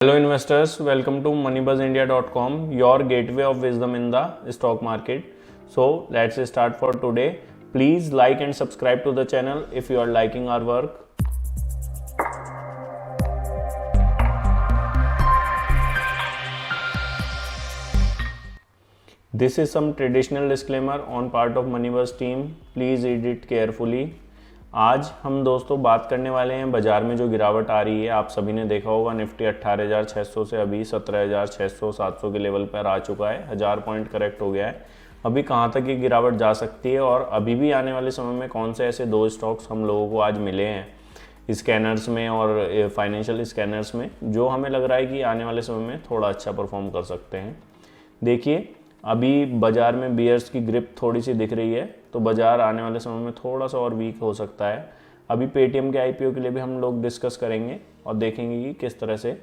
Hello investors, welcome to moneybuzindia.com, your gateway of wisdom in the stock market. So let's start for today. Please like and subscribe to the channel if you are liking our work. This is some traditional disclaimer on part of Moneybuzz team. Please read it carefully. आज हम दोस्तों बात करने वाले हैं बाज़ार में जो गिरावट आ रही है। आप सभी ने देखा होगा निफ्टी 18,600 से अभी 17,600-700 के लेवल पर आ चुका है। 1000 पॉइंट करेक्ट हो गया है। अभी कहाँ तक ये गिरावट जा सकती है और अभी भी आने वाले समय में कौन से ऐसे दो स्टॉक्स हम लोगों को आज मिले हैं स्कैनर्स में और फाइनेंशियल स्कैनर्स में जो हमें लग रहा है कि आने वाले समय में थोड़ा अच्छा परफॉर्म कर सकते हैं। देखिए अभी बाज़ार में बियर्स की ग्रिप थोड़ी सी दिख रही है, तो बाज़ार आने वाले समय में थोड़ा सा और वीक हो सकता है। अभी पेटीएम के आईपीओ के लिए भी हम लोग डिस्कस करेंगे और देखेंगे कि किस तरह से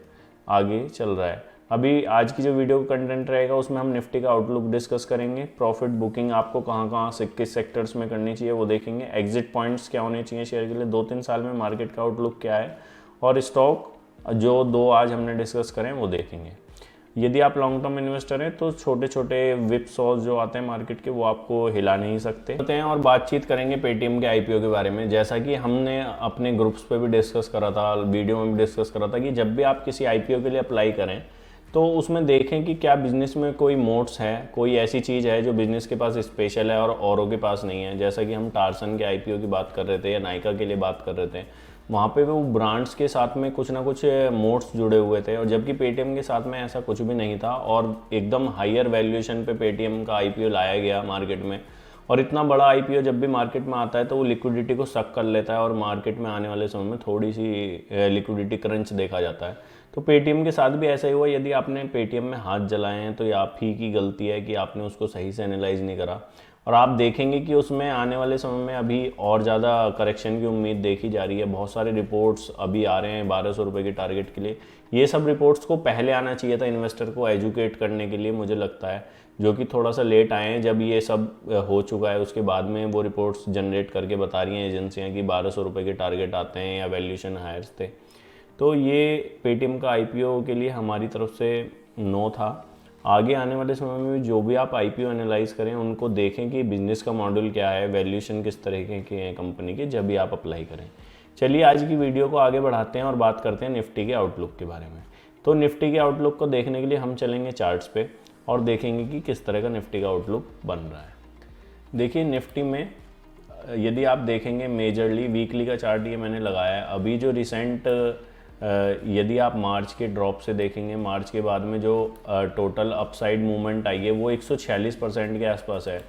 आगे चल रहा है। अभी आज की जो वीडियो कंटेंट रहेगा उसमें हम निफ्टी का आउटलुक डिस्कस करेंगे। प्रॉफिट बुकिंग आपको कहाँ से किस सेक्टर्स में करनी चाहिए वो देखेंगे। एग्जिट पॉइंट्स क्या होने चाहिए शेयर के लिए, 2-3 साल में मार्केट का आउटलुक क्या है, और स्टॉक जो दो आज हमने डिस्कस करें वो देखेंगे। यदि आप लॉन्ग टर्म इन्वेस्टर हैं तो छोटे छोटे विप सॉस जो आते हैं मार्केट के वो आपको हिला नहीं सकते होते हैं। और बातचीत करेंगे पेटीएम के आईपीओ के बारे में। जैसा कि हमने अपने ग्रुप्स पे भी डिस्कस करा था, वीडियो में भी डिस्कस करा था कि जब भी आप किसी आईपीओ के लिए अप्लाई करें तो उसमें देखें कि क्या बिज़नेस में कोई मोड्स है, कोई ऐसी चीज़ है जो बिज़नेस के पास स्पेशल है और औरों के पास नहीं है। जैसा कि हम टार्सन के आईपीओ की बात कर रहे थे या नाइका के लिए बात कर रहे थे, वहाँ पे वो ब्रांड्स के साथ में कुछ ना कुछ मोड्स जुड़े हुए थे, और जबकि पेटीएम के साथ में ऐसा कुछ भी नहीं था और एकदम हायर वैल्यूएशन पे पेटीएम का आईपीओ लाया गया मार्केट में। और इतना बड़ा आईपीओ जब भी मार्केट में आता है तो वो लिक्विडिटी को सक कर लेता है और मार्केट में आने वाले समय में थोड़ी सी लिक्विडिटी क्रंच देखा जाता है। तो पेटीएम के साथ भी ऐसा ही हुआ। यदि आपने पेटीएम में हाथ जलाए हैं तो ये आप ही की गलती है कि आपने उसको सही से एनालाइज नहीं करा, और आप देखेंगे कि उसमें आने वाले समय में अभी और ज़्यादा करेक्शन की उम्मीद देखी जा रही है। बहुत सारे रिपोर्ट्स अभी आ रहे हैं 1200 रुपये के टारगेट के लिए। ये सब रिपोर्ट्स को पहले आना चाहिए था इन्वेस्टर को एजुकेट करने के लिए, मुझे लगता है, जो कि थोड़ा सा लेट आए हैं। जब ये सब हो चुका है उसके बाद में वो रिपोर्ट्स जनरेट करके बता रही हैं एजेंसियाँ कि 1200 रुपये के टारगेट आते हैं या वैल्यूएशन हायर्स थे। तो ये पेटीएम का आईपीओ के लिए हमारी तरफ से नो था। आगे आने वाले समय में जो भी आप आईपीओ एनालाइज करें उनको देखें कि बिज़नेस का मॉडल क्या है, वैल्यूएशन किस तरीके के हैं कंपनी के, जब भी आप अप्लाई करें। चलिए आज की वीडियो को आगे बढ़ाते हैं और बात करते हैं निफ्टी के आउटलुक के बारे में। तो निफ्टी के आउटलुक को देखने के लिए हम चलेंगे चार्ट्स पे और देखेंगे कि किस तरह का निफ्टी का आउटलुक बन रहा है। देखिए निफ्टी में यदि आप देखेंगे मेजरली वीकली का चार्ट ये मैंने लगाया है। अभी जो रिसेंट यदि आप मार्च के ड्रॉप से देखेंगे, मार्च के बाद में जो टोटल अपसाइड मूवमेंट आई है वो 146% के आसपास है।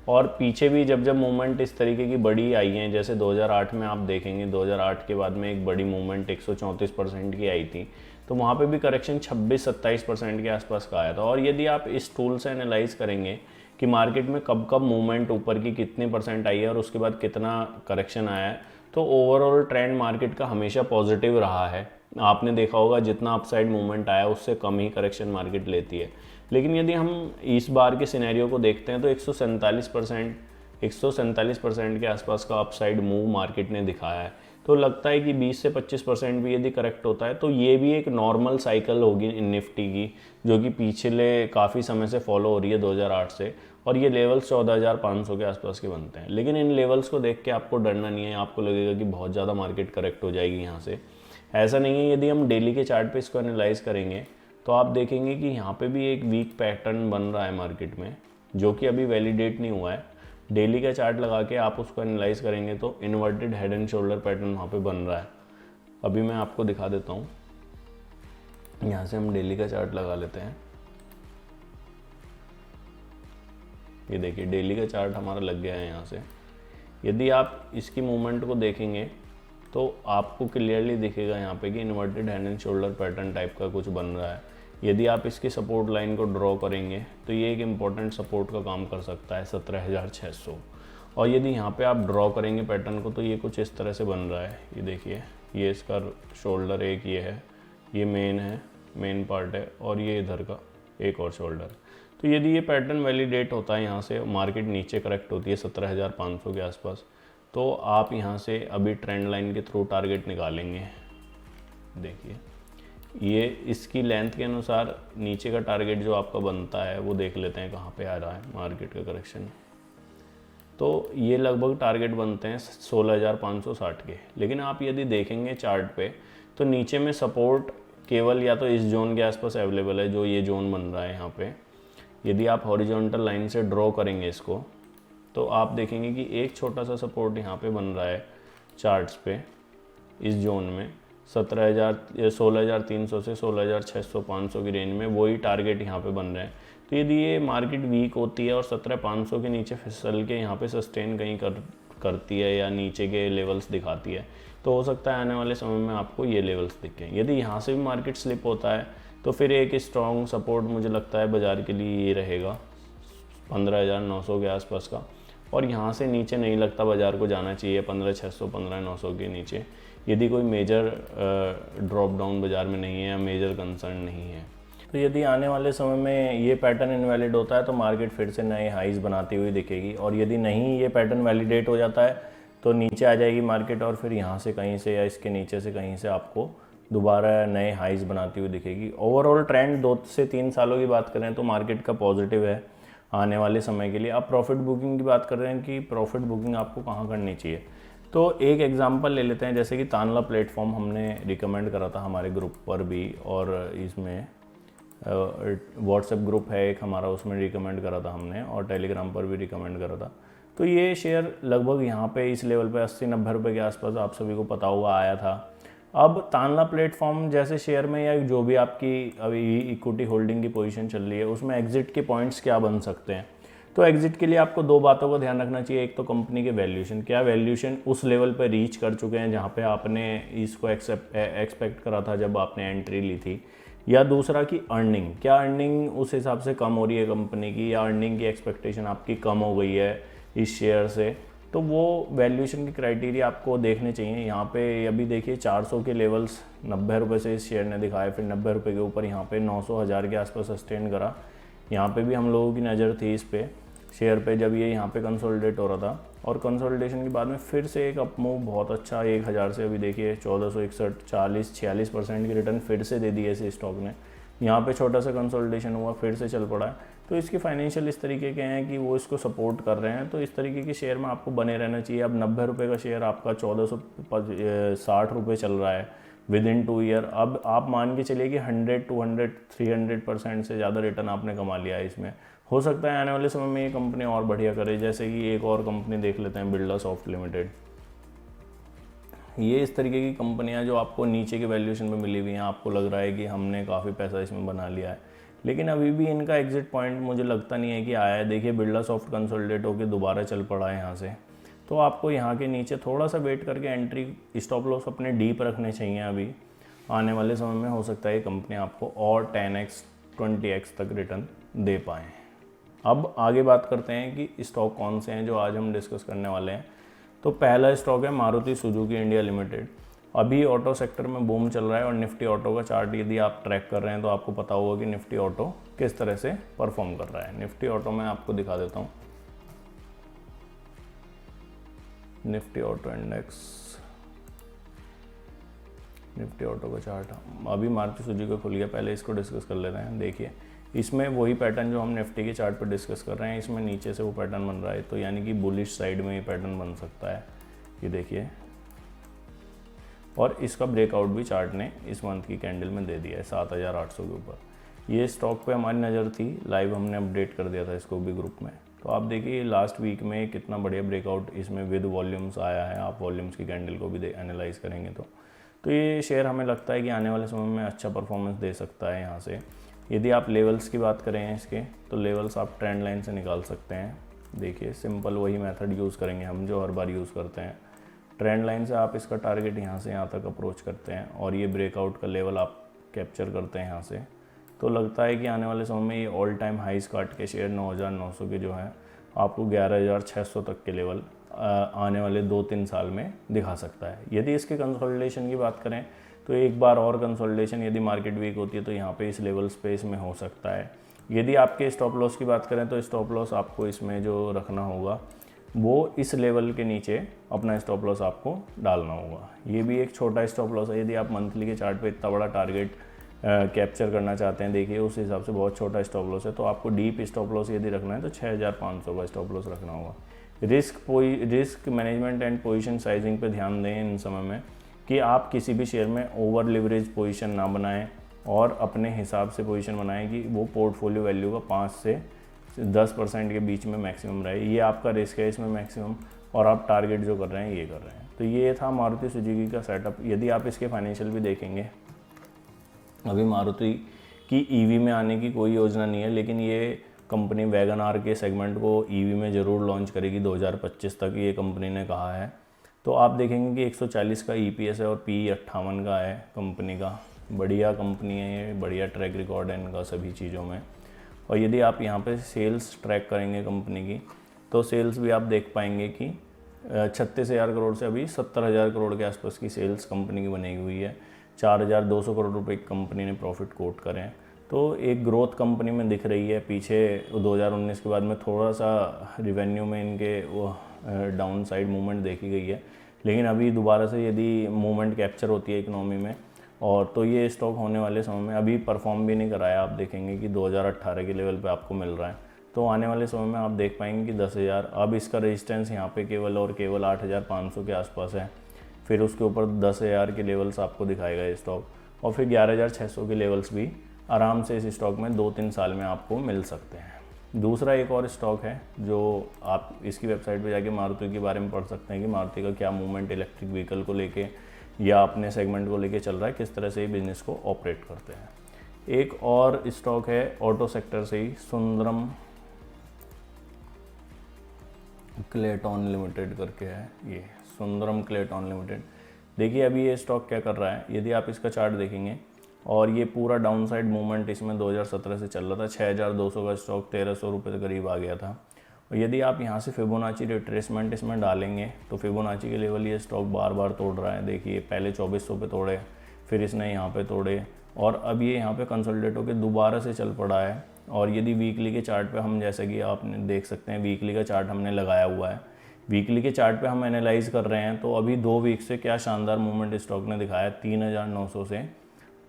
और पीछे भी जब जब मूवमेंट इस तरीके की बड़ी आई हैं, जैसे 2008 में आप देखेंगे, 2008 के बाद में एक बड़ी मूवमेंट 134% की आई थी, तो वहाँ पे भी करेक्शन 26-27% के आसपास का आया था। और यदि आप इस टूल से एनालाइज करेंगे कि मार्केट में कब कब मूवमेंट ऊपर की कितनी परसेंट आई है और उसके बाद कितना करेक्शन आया है, तो ओवरऑल ट्रेंड मार्केट का हमेशा पॉजिटिव रहा है। आपने देखा होगा जितना अपसाइड मूवमेंट आया उससे कम ही करेक्शन मार्केट लेती है। लेकिन यदि हम इस बार के सिनेरियो को देखते हैं तो 147% के आसपास का अपसाइड मूव मार्केट ने दिखाया है। तो लगता है कि 20 से 25% भी यदि करेक्ट होता है तो ये भी एक नॉर्मल साइकिल होगी निफ्टी की, जो कि पिछले काफ़ी समय से फॉलो हो रही है 2008 से। और ये लेवल्स 14,500 के आसपास के बनते हैं। लेकिन इन लेवल्स को देख के आपको डरना नहीं है। आपको लगेगा कि बहुत ज़्यादा मार्केट करेक्ट हो जाएगी यहाँ से, ऐसा नहीं है। यदि हम डेली के चार्ट पे इसको एनालाइज करेंगे तो आप देखेंगे कि यहाँ पे भी एक वीक पैटर्न बन रहा है मार्केट में, जो कि अभी वैलिडेट नहीं हुआ है। डेली का चार्ट लगा के आप उसको एनालाइज करेंगे तो inverted head and shoulder pattern वहाँ पे बन रहा है। अभी मैं आपको दिखा देता हूँ। यहाँ से हम डेली का चार्ट लगा लेते हैं। ये देखिए डेली का चार्ट हमारा लग गया है यहाँ से। यदि आप इसकी मूवमेंट को देखेंगे तो आपको क्लियरली दिखेगा यहाँ पे कि inverted hand and shoulder pattern type का कुछ बन रहा है। यदि आप इसकी सपोर्ट लाइन को ड्रॉ करेंगे तो ये एक इम्पॉर्टेंट सपोर्ट का काम कर सकता है 17,600। और यदि यहाँ पे आप ड्रॉ करेंगे पैटर्न को तो ये कुछ इस तरह से बन रहा है। ये देखिए, ये इसका शोल्डर एक ये है, ये मेन है, मेन पार्ट है, और ये इधर का एक और शोल्डर। तो यदि ये पैटर्न वैलिडेट होता है यहाँ से, मार्केट नीचे करेक्ट होती है 17,500 के आसपास, तो आप यहाँ से अभी ट्रेंड लाइन के थ्रू टारगेट निकालेंगे। देखिए ये इसकी लेंथ के अनुसार नीचे का टारगेट जो आपका बनता है वो देख लेते हैं कहाँ पे आ रहा है मार्केट का करेक्शन। तो ये लगभग टारगेट बनते हैं 16,560 के। लेकिन आप यदि देखेंगे चार्ट पे तो नीचे में सपोर्ट केवल या तो इस जोन के आसपास अवेलेबल है, जो ये जोन बन रहा है यहाँ पे। यदि आप हॉरिजॉन्टल लाइन से ड्रॉ करेंगे इसको तो आप देखेंगे कि एक छोटा सा सपोर्ट यहाँ पे बन रहा है चार्ट्स पे इस जोन में 16,300 से 16,600-500 की रेंज में, वही टारगेट यहाँ पे बन रहे हैं। तो यदि ये मार्केट वीक होती है और 17,500 के नीचे फिसल के यहाँ पे सस्टेन कहीं करती है या नीचे के लेवल्स दिखाती है तो हो सकता है आने वाले समय में आपको ये लेवल्स दिखें। यदि यहाँ से भी मार्केट स्लिप होता है तो फिर एक स्ट्रॉन्ग सपोर्ट मुझे लगता है बाज़ार के लिए ये रहेगा 15,900 के आसपास का। और यहाँ से नीचे नहीं लगता बाज़ार को जाना चाहिए 15,600 15,900 के नीचे, यदि कोई मेजर ड्रॉप डाउन बाज़ार में नहीं है या मेजर कंसर्न नहीं है। तो यदि आने वाले समय में ये पैटर्न इनवैलिड होता है तो मार्केट फिर से नए हाईज़ बनाती हुई दिखेगी, और यदि नहीं ये पैटर्न वैलिडेट हो जाता है तो नीचे आ जाएगी मार्केट और फिर यहाँ से कहीं से या इसके नीचे से कहीं से आपको दोबारा नए हाईज़ बनाती हुई दिखेगी। ओवरऑल ट्रेंड 2 से 3 सालों की बात करें तो मार्केट का पॉजिटिव है आने वाले समय के लिए। आप प्रॉफिट बुकिंग की बात कर रहे हैं कि प्रॉफिट बुकिंग आपको कहाँ करनी चाहिए, तो एक एग्जांपल ले लेते हैं। जैसे कि तानला प्लेटफॉर्म हमने रिकमेंड करा था हमारे ग्रुप पर भी, और इसमें व्हाट्सएप ग्रुप है एक हमारा, उसमें रिकमेंड करा था हमने, और टेलीग्राम पर भी रिकमेंड करा था। तो ये शेयर लगभग यहाँ पे इस लेवल पे 80-90 रुपये के आसपास आप सभी को पता हुआ आया था। अब तानला प्लेटफॉर्म जैसे शेयर में या जो भी आपकी अभी इक्विटी होल्डिंग की पोजीशन चल रही है उसमें एग्जिट के पॉइंट्स क्या बन सकते हैं, तो एग्जिट के लिए आपको 2 बातों का ध्यान रखना चाहिए। एक तो कंपनी के वैल्यूएशन, क्या वैल्यूएशन उस लेवल पर रीच कर चुके हैं जहाँ पे आपने इसको एक्सपेक्ट करा था जब आपने एंट्री ली थी, या दूसरा कि अर्निंग, क्या अर्निंग उस हिसाब से कम हो रही है कंपनी की, या अर्निंग की एक्सपेक्टेशन आपकी कम हो गई है इस शेयर से। तो वो वैल्यूएशन के क्राइटेरिया आपको देखने चाहिए। यहाँ पे अभी देखिए 400 के लेवल्स 90 रुपये से इस शेयर ने दिखाए, फिर 90 रुपये के ऊपर यहाँ पे 900-1000 के आसपास सस्टेन करा। यहाँ पे भी हम लोगों की नज़र थी इस पे शेयर पे जब ये यहाँ पे कंसोलिडेट हो रहा था, और कंसोलिडेशन के बाद में फिर से एक अप मूव बहुत अच्छा 1000 से अभी देखिए 1461 40-46% की रिटर्न फिर से दे दी है इस स्टॉक ने। यहाँ पे छोटा सा कंसोलिडेशन हुआ, फिर से चल पड़ा है। तो इसके फाइनेंशियल इस तरीके के हैं कि वो इसको सपोर्ट कर रहे हैं, तो इस तरीके के शेयर में आपको बने रहना चाहिए। अब 90 रुपये का शेयर आपका 1460 रुपये चल रहा है विद इन 2 ईयर। अब आप मान के चलिए कि 100, 200, 300% से ज़्यादा रिटर्न आपने कमा लिया है इसमें। हो सकता है आने वाले समय में ये कंपनी और बढ़िया करे। जैसे कि एक और कंपनी देख लेते हैं, बिरलासॉफ्ट लिमिटेड। ये इस तरीके की कंपनियां जो आपको नीचे के वैल्यूएशन पे मिली हुई हैं, आपको लग रहा है कि हमने काफ़ी पैसा इसमें बना लिया है, लेकिन अभी भी इनका एग्जिट पॉइंट मुझे लगता नहीं है कि आया है। देखिए बिरलासॉफ्ट कंसोलिडेट होकर दोबारा चल पड़ा है यहाँ से, तो आपको यहाँ के नीचे थोड़ा सा वेट करके एंट्री स्टॉप लॉस अपने डीप रखने चाहिए। अभी आने वाले समय में हो सकता है ये कंपनी आपको और 10x 20x तक रिटर्न दे पाएँ। अब आगे बात करते हैं कि स्टॉक कौन से हैं जो आज हम डिस्कस करने वाले हैं। तो पहला स्टॉक है मारुति सुजुकी इंडिया लिमिटेड। अभी ऑटो सेक्टर में बूम चल रहा है, और निफ्टी ऑटो का चार्ट यदि आप ट्रैक कर रहे हैं तो आपको पता होगा कि निफ्टी ऑटो किस तरह से परफॉर्म कर रहा है। निफ्टी ऑटो में आपको दिखा देता हूँ, Nifty auto index, Nifty auto का चार्ट अभी मारुति सुजुकी का खुल गया। पहले इसको डिस्कस कर लेते हैं। देखिए इसमें वही पैटर्न जो हम निफ्टी के चार्ट पर डिस्कस कर रहे हैं, इसमें नीचे से वो पैटर्न बन रहा है, तो यानी कि बुलिश साइड में ये पैटर्न बन सकता है। ये देखिए, और इसका ब्रेकआउट भी चार्ट ने इस मंथ की कैंडल में दे दिया है 7800 के ऊपर। ये स्टॉक पे हमारी नज़र थी, लाइव हमने अपडेट कर दिया था इसको भी ग्रुप में। तो आप देखिए लास्ट वीक में कितना बढ़िया ब्रेकआउट इसमें विद वॉल्यूम्स आया है। आप वॉल्यूम्स की कैंडल को भी एनालाइज करेंगे तो ये शेयर हमें लगता है कि आने वाले समय में अच्छा परफॉर्मेंस दे सकता है यहाँ से। यदि आप लेवल्स की बात करें इसके, तो लेवल्स आप ट्रेंड लाइन से निकाल सकते हैं। देखिए सिंपल वही मेथड यूज़ करेंगे हम जो हर बार यूज़ करते हैं। ट्रेंड लाइन से आप इसका टारगेट यहाँ से यहाँ तक अप्रोच करते हैं, और ये ब्रेकआउट का लेवल आप कैप्चर करते हैं यहाँ से, तो लगता है कि आने वाले समय में ये ऑल टाइम हाईज काट के शेयर 9900 के जो है आपको 11600 तक के लेवल आने वाले 2-3 साल में दिखा सकता है। यदि इसके कंसोलिडेशन की बात करें तो एक बार और कंसोलिडेशन यदि मार्केट वीक होती है तो यहाँ पे इस लेवल स्पेस में हो सकता है। यदि आपके स्टॉप लॉस की बात करें तो स्टॉप लॉस आपको इसमें जो रखना होगा वो इस लेवल के नीचे अपना स्टॉप लॉस आपको डालना होगा। ये भी एक छोटा स्टॉप लॉस है। यदि आप मंथली के चार्ट पे इतना बड़ा टारगेट कैप्चर करना चाहते हैं, देखिए उस हिसाब से बहुत छोटा स्टॉप लॉस है। तो आपको डीप स्टॉप लॉस यदि रखना है तो 6500 का स्टॉप लॉस रखना होगा। Risk management and position sizing पे ध्यान दें इन समय में कि आप किसी भी शेयर में ओवर लिवरेज पोजीशन ना बनाएं और अपने हिसाब से पोजीशन बनाएं कि वो पोर्टफोलियो वैल्यू का 5 से 10% के बीच में मैक्सिमम रहे। ये आपका रिस्क है इसमें मैक्सिमम, और आप टारगेट जो कर रहे हैं ये कर रहे हैं। तो ये था मारुति सुजुकी का सेटअप। यदि आप इसके फाइनेंशियल भी देखेंगे, अभी मारुति की ईवी में आने की कोई योजना नहीं है, लेकिन ये कंपनी वैगन आर के सेगमेंट को ईवी में ज़रूर लॉन्च करेगी 2025 तक, ये कंपनी ने कहा है। तो आप देखेंगे कि 140 का ईपीएस है और पी 58 का है कंपनी का। बढ़िया कंपनी है ये, बढ़िया ट्रैक रिकॉर्ड है इनका सभी चीज़ों में। और यदि आप यहाँ पे सेल्स ट्रैक करेंगे कंपनी की, तो सेल्स भी आप देख पाएंगे कि 36,000 करोड़ से अभी 70,000 करोड़ के आसपास की सेल्स कंपनी की बनी हुई है। 4,200 करोड़ रुपए की कंपनी ने प्रॉफिट कोट करे हैं। तो एक ग्रोथ कंपनी में दिख रही है। पीछे 2019 के बाद में थोड़ा सा रिवेन्यू में इनके वो डाउन साइड मूवमेंट देखी गई है, लेकिन अभी दोबारा से यदि मूवमेंट कैप्चर होती है इकोनॉमी में, और तो ये स्टॉक होने वाले समय में अभी परफॉर्म भी नहीं कराया। आप देखेंगे कि 2018 के लेवल पे आपको मिल रहा है। तो आने वाले समय में आप देख पाएंगे कि 10,000, अब इसका रेजिस्टेंस यहाँ पे केवल और केवल 8,500 के आसपास है। फिर उसके ऊपर 10,000 के लेवल्स आपको दिखाएगा ये स्टॉक, और फिर 11,600 के लेवल्स भी आराम से इस स्टॉक में 2-3 साल में आपको मिल सकते हैं। दूसरा एक और स्टॉक है जो आप इसकी वेबसाइट पे जाके मारुति के बारे में पढ़ सकते हैं कि मारुति का क्या मूवमेंट इलेक्ट्रिक व्हीकल को लेके या अपने सेगमेंट को लेके चल रहा है, किस तरह से ये बिजनेस को ऑपरेट करते हैं। एक और स्टॉक है ऑटो सेक्टर से ही, सुंदरम क्लेटन लिमिटेड करके है ये, सुंदरम क्लेटन लिमिटेड। देखिए अभी ये स्टॉक क्या कर रहा है, यदि आप इसका चार्ट देखेंगे, और ये पूरा डाउन साइड मूवमेंट इसमें 2017 से चल रहा था। 6,200 का स्टॉक 1,300 रुपये के करीब आ गया था। और यदि आप यहाँ से फिबोनाची रिट्रेसमेंट इसमें डालेंगे तो फिबोनाची के लेवल ये स्टॉक बार बार तोड़ रहा है। देखिए पहले 2,400 पे तोड़े, फिर इसने यहाँ पे तोड़े, और अब ये यहाँ पे कंसोलिडेट होकर दोबारा से चल पड़ा है। और यदि वीकली के चार्ट पे हम, जैसे कि आपने देख सकते हैं वीकली का चार्ट हमने लगाया हुआ है, वीकली के चार्ट पे हम एनालाइज कर रहे हैं, तो अभी 2 वीक से क्या शानदार मूवमेंट स्टॉक ने दिखाया। 3,900 से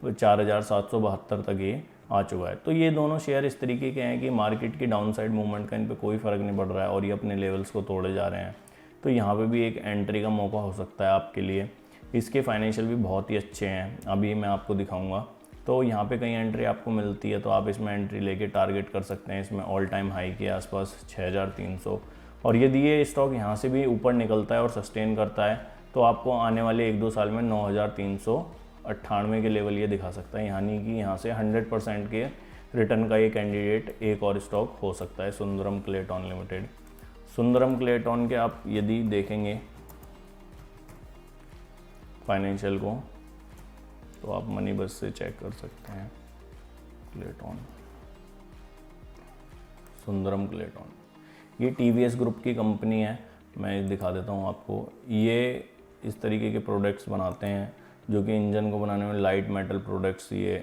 4,772 तक ये आ चुका है। तो ये दोनों शेयर इस तरीके के हैं कि मार्केट की डाउन साइड मूवमेंट का इन पे कोई फ़र्क नहीं पड़ रहा है और ये अपने लेवल्स को तोड़े जा रहे हैं। तो यहाँ पे भी एक एंट्री का मौका हो सकता है आपके लिए। इसके फाइनेंशियल भी बहुत ही अच्छे हैं, अभी मैं आपको दिखाऊंगा। तो यहाँ पे कहीं एंट्री आपको मिलती है तो आप इसमें एंट्री लेके टारगेट कर सकते हैं। इसमें ऑल टाइम हाई के आसपास 6,300, और यदि ये स्टॉक यहाँ से भी ऊपर निकलता है और सस्टेन करता है तो आपको आने वाले 1-2 साल में 9,398 के लेवल ये दिखा सकता है। यानी कि यहाँ से 100% के रिटर्न का ये कैंडिडेट एक और स्टॉक हो सकता है, Sundaram Clayton limited. Sundaram Clayton के आप यदि देखेंगे फाइनेंशियल को तो आप मनी बस से चेक कर सकते हैं। क्लेटन, सुंदरम क्लेटन, ये टीवीएस ग्रुप की कंपनी है। मैं दिखा देता हूँ आपको। ये इस तरीके के प्रोडक्ट्स बनाते हैं जो कि इंजन को बनाने में लाइट मेटल प्रोडक्ट्स ये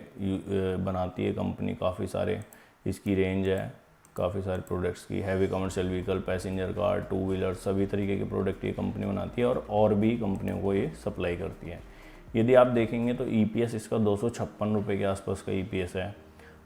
बनाती है कंपनी। काफ़ी सारे इसकी रेंज है, काफ़ी सारे प्रोडक्ट्स की। Heavy commercial vehicle, passenger car, 2 wheeler, सभी तरीके के प्रोडक्ट ये कंपनी बनाती है और भी कंपनियों को ये सप्लाई करती है। यदि आप देखेंगे तो ईपीएस इसका 256 रुपये के आसपास का ईपीएस है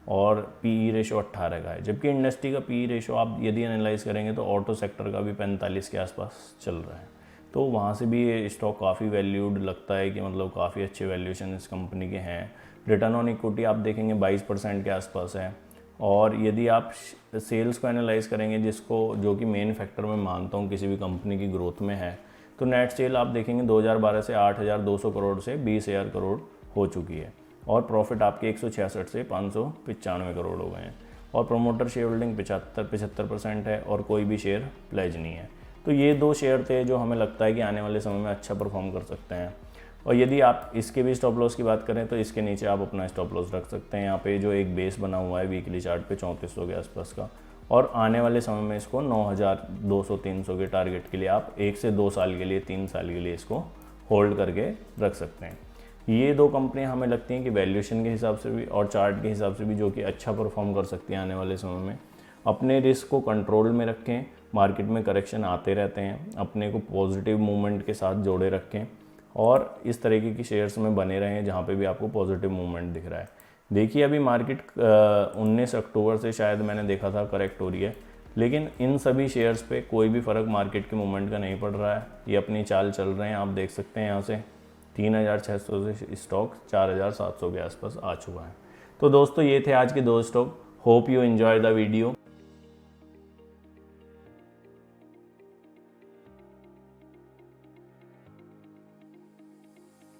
और पीई रेशो 18 का है। जबकि इंडस्ट्री का पीई रेशो आप यदि एनालाइज करेंगे तो ऑटो सेक्टर का भी 45 के आसपास चल रहा है। तो वहाँ से भी ये स्टॉक काफ़ी वैल्यूड लगता है कि मतलब काफ़ी अच्छे वैल्यूएशन इस कंपनी के हैं। रिटर्न ऑन इक्विटी आप देखेंगे 22% के आसपास है। और यदि आप सेल्स को एनालाइज करेंगे, जो कि मेन फैक्टर मैं मानता हूँ किसी भी कंपनी की ग्रोथ में है, तो नेट सेल आप देखेंगे 2012 से 8,200 करोड़ से 20,000 करोड़ हो चुकी है। और प्रॉफिट आपके 166 से 595 करोड़ हो गए हैं। और प्रोमोटर शेयर होल्डिंग 75% है और कोई भी शेयर प्लेज नहीं है। तो ये 2 शेयर थे जो हमें लगता है कि आने वाले समय में अच्छा परफॉर्म कर सकते हैं। और यदि आप इसके भी स्टॉप लॉस की बात करें तो इसके नीचे आप अपना स्टॉप लॉस रख सकते हैं। यहाँ पे जो एक बेस बना हुआ है वीकली चार्ट पे 3400 के आसपास का, और आने वाले समय में इसको 9,200-300 के टारगेट के लिए आप 1 से 2 साल के लिए, 3 साल के लिए इसको होल्ड करके रख सकते हैं। ये 2 कंपनियां हमें लगती हैं कि वैल्यूएशन के हिसाब से भी और चार्ट के हिसाब से भी जो कि अच्छा परफॉर्म कर सकती हैं आने वाले समय में। अपने रिस्क को कंट्रोल में रखें, मार्केट में करेक्शन आते रहते हैं, अपने को पॉजिटिव मूवमेंट के साथ जोड़े रखें और इस तरीके की शेयर्स में बने रहें जहाँ पे भी आपको पॉजिटिव मूवमेंट दिख रहा है। देखिए अभी मार्केट 19 अक्टूबर से शायद मैंने देखा था करेक्ट हो रही है, लेकिन इन सभी शेयर्स पे कोई भी फ़र्क मार्केट के मूवमेंट का नहीं पड़ रहा है। ये अपनी चाल चल रहे हैं, आप देख सकते हैं यहाँ से 3600 से स्टॉक 4700 के आसपास आ चुका है। तो दोस्तों ये थे आज के 2 stock. Hope you enjoy the video.